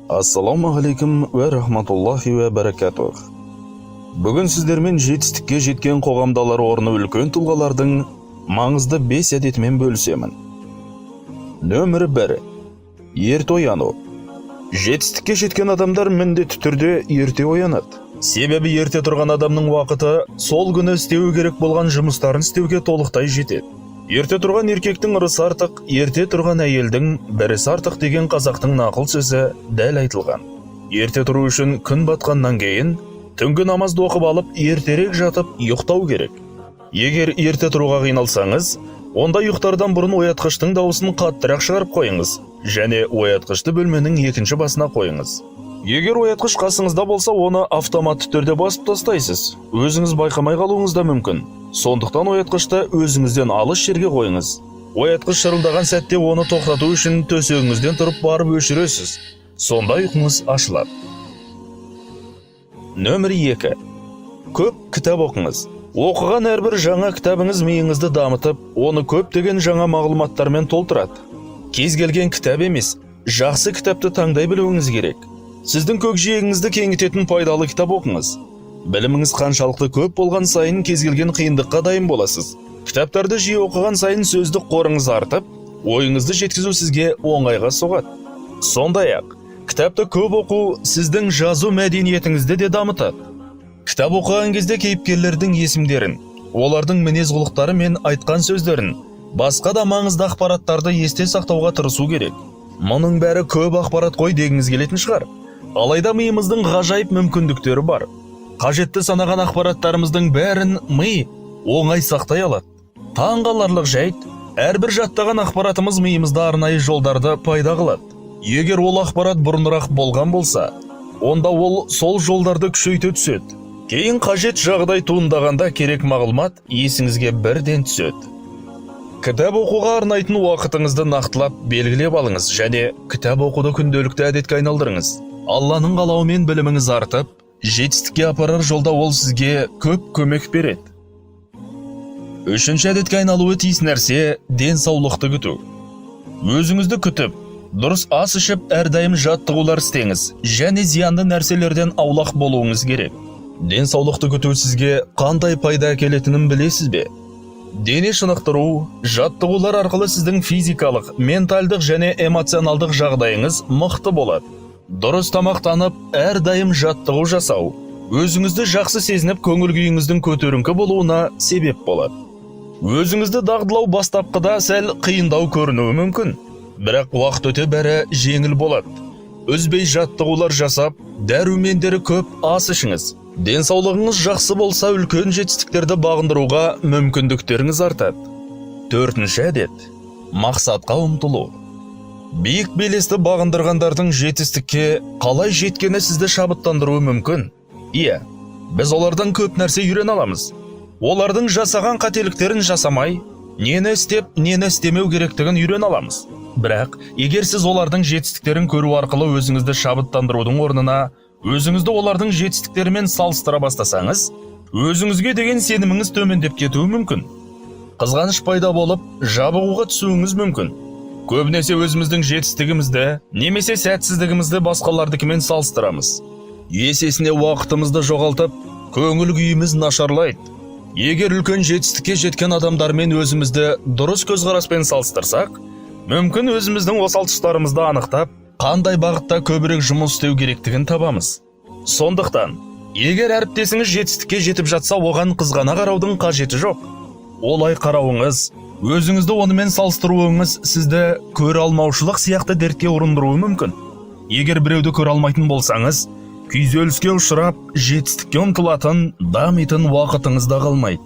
Ассаламу алейкум ва рахматуллахи ва баракатух. Бүгін сіздермен жетістікке жеткен қоғамдалар орны үлкен тұлғалардың маңызды 5 әдетімен бөлісемін. Нөмір 1. Ерте ояну. Жетістікке жеткен адамдар міндетті түрде ерте оянады. Себебі ерте тұрған адамның уақыты сол күні істеу керек болған жұмыстарын істеуге толықтай жетеді. Ерте тұрған еркектің ырысы артық, ерте тұрған әйелдің бірісі артық деген қазақтың нақыл сөзі дәл айтылған. Ерте тұру үшін күн батқаннан кейін түнгі намазды оқып алып, ертерек жатып ұйықтау керек. Егер ерте тұруға қиналсаңыз, онда ұйықтардан бұрын оятқыштың дауысын қаттырақ шығарып қойыңыз және оятқышты бөлменің екінші басына қойыңыз. Егер оятқыш қасыңызда болса, оны автоматты түрде басып тастайсыз. Өзіңіз байқамай қалуыңыз да мүмкін. Сондықтан оятқышты өзіңізден алыс жерге қойыңыз. Оятқыш шырылдаған сәтте оны тоқтату үшін төсегіңізден тұрып барып өшіресіз. Сонда ұйқыңыз ашылады. Нөмір 2. Көп кітап оқыңыз. Оқыған әрбір жаңа кітабыңыз миыңызды дамытып, оны көптеген жаңа мағлұматтармен толтырады. Кез келген кітап емес, жақсы кітапты таңдай білуіңіз керек. Сіздің көкжиегіңізді кеңітетін пайдалы кітап оқыңыз. Біліміңіз қаншалықты көп болған сайын кез келген қиындыққа дайын боласыз. Кітаптарды жиі оқыған сайын сөздік қорыңыз артып, ойыңызды жеткізу сізге оңайға соғады. Сондай-ақ, кітапты көп оқу сіздің жазу мәдениетіңізді де дамытады. Кітап оқыған кезде кейіпкерлердің есімдерін, олардың мінез-құлықтары мен айтқан сөздерін, басқа да маңызды ақпараттарды есте сақтауға тырысу керек. Мұның бәрі көп ақпарат қой дегіңіз келетін шығар. Алайда миымыздың ғажайып мүмкіндіктері бар. Қажетті санаған ақпараттарымыздың бәрін ми оңай сақтай алады. Таңғаларлық жайт, әрбір жаттаған ақпаратымыз миымызда арнайы жолдарды пайда қылады. Егер ол ақпарат бұрынырақ болған болса, онда ол сол жолдарды күшейте түседі. Кейін қажет жағдай туындағанда керек мағлұмат есіңізге бірден түседі. Кітап оқуға арнайтын уақытыңызды нақтылап белгілеп алыңыз және кітап оқуды күнделікті әдетке айналдырыңыз. Алланың қалауымен біліміңіз артып, жетістікке апарар жолда ол сізге көп көмек береді. Үшінші әдетке айналуы тиіс нәрсе денсаулықты күту. Өзіңізді күтіп, дұрыс ас ішіп, әрдайым жаттығулар істеңіз және зиянды нәрселерден аулақ болуыңыз керек. Денсаулықты күту сізге қандай пайда әкелетінін білесіз бе? Дене шынықтыру, жаттығулар арқылы сіздің физикалық, ментальдық және эмоционалдық жағдайыңыз мықты болады. Дұрыс тамақтанып, әрдайым жаттығу жасау, өзіңізді жақсы сезініп, көңіл күйіңіздің көтеріңкі болуына себеп болады. Өзіңізді дағдылау бастапқыда сәл қиындау көрінуі мүмкін, бірақ уақыт өте бәрі жеңіл болады. Үзбей жаттығулар жасап, дәрумендері көп ас ішіңіз. Денсаулығыңыз жақсы болса, үлкен жетістіктерді бағындыруға мүмкіндіктеріңіз артады. Төртінші әдет. Мақсатқа ұмтылу. Биік белесті бағындырғандардың жетістікке қалай жеткені сізді шабыттандыруы мүмкін. Иә, біз олардан көп нәрсе үйрене аламыз. Олардың жасаған қателіктерін жасамай, нені істеп, нені істемеу керектігін үйрене аламыз. Бірақ, егер сіз олардың жетістіктерін көру арқылы өзіңізді шабыттандырудың орнына, өзіңізді олардың жетістіктерімен салыстыра бастасаңыз, өзіңізге деген сеніміңіз төмендеп кетуі мүмкін. Қызғаныш пайда болып, жабығуға түсуіңіз мүмкін. Көбінесе өзіміздің жетістігімізді, немесе сәтсіздігімізді басқалардыкімен салыстырамыз. Есесіне уақытымызды жоғалтып, көңіл күйіміз нашарлайды. Егер үлкен жетістікке жеткен адамдармен өзімізді дұрыс көзқараспен салыстырсақ, мүмкін өзіміздің осал тұстарымызды анықтап, қандай бағытта көбірек жұмыс істеу керектігін табамыз. Сондықтан, егер әріптесіңіз жетістікке жетіп жатса, оған қызғана қараудың қажеті жоқ. Олай қарауыңыз, өзіңізді онымен салыстыруыңыз сізді көре алмаушылық сияқты дертке ұрындыруы мүмкін. Егер біреуді көре алмайтын болсаңыз, күйзеліске ұшырап, жетістікке ұмтылатын, дамитын уақытыңызда қалмайды.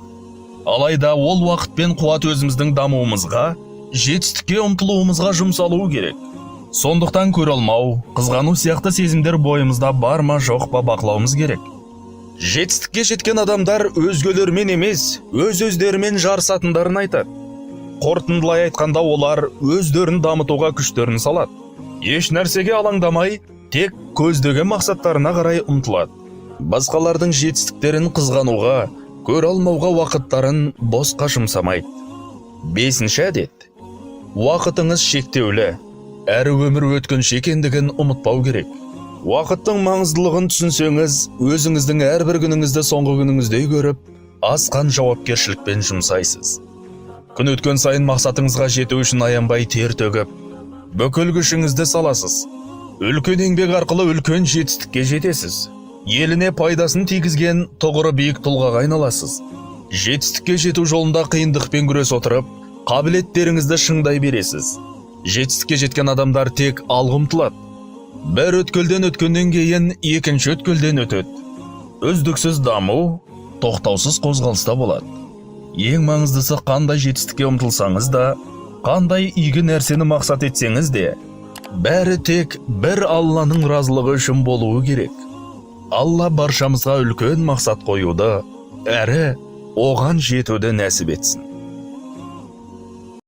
Алайда ол уақыт пен қуат өзіміздің дамуымызға, жетістікке ұмтылуымызға жұмсалуы керек. Сондықтан көре алмау, қызғану сияқты сезімдер бойымызда бар ма жоқ па бақылауымыз керек. Жетістікке жеткен адамдар өзгелермен емес, өз-өздерімен жарысатындарын айтады. Қорытындылай айтқанда олар өздерін дамытуға күштерін салады. Еш нәрсеге алаңдамай, тек көздеген мақсаттарына қарай ұмтылады. Басқалардың жетістіктерін қызғануға, көре алмауға уақыттарын босқа жұмсамайды. Бесінші әдет. Уақытыңыз шектеулі, әрі өмір өткінші екендігін ұмытпау керек. Уақыттың маңыздылығын түсінсеңіз, өзіңіздің әрбір күніңізді соңғы күніңіздей көріп, асқан жауапкершілікпен жұмсайсыз. Күн өткен сайын мақсатыңызға жету үшін аянбай тер төгіп, бүкіл күшіңізді саласыз. Үлкен еңбек арқылы үлкен жетістікке жетесіз. Еліне пайдасын тигізген тұғыры биік тұлғаға айналасыз. Жетістікке жету жолында қиындықпен күрес отырып, қабілеттеріңізді шыңдай бересіз. Жетістікке жеткен адамдар тек алға ұмтылады. Бір өткелден өткеннен кейін екінші өткелден өтеді. Үздіксіз даму, тоқтаусыз қозғалыста болады. Ең маңыздысы, қандай жетістікке ұмтылсаңыз да, қандай игі нәрсені мақсат етсеңіз де, бәрі тек бір Алланың разылығы үшін болуы керек. Алла баршамызға үлкен мақсат қоюды, әрі оған жетуді нәсіп етсін.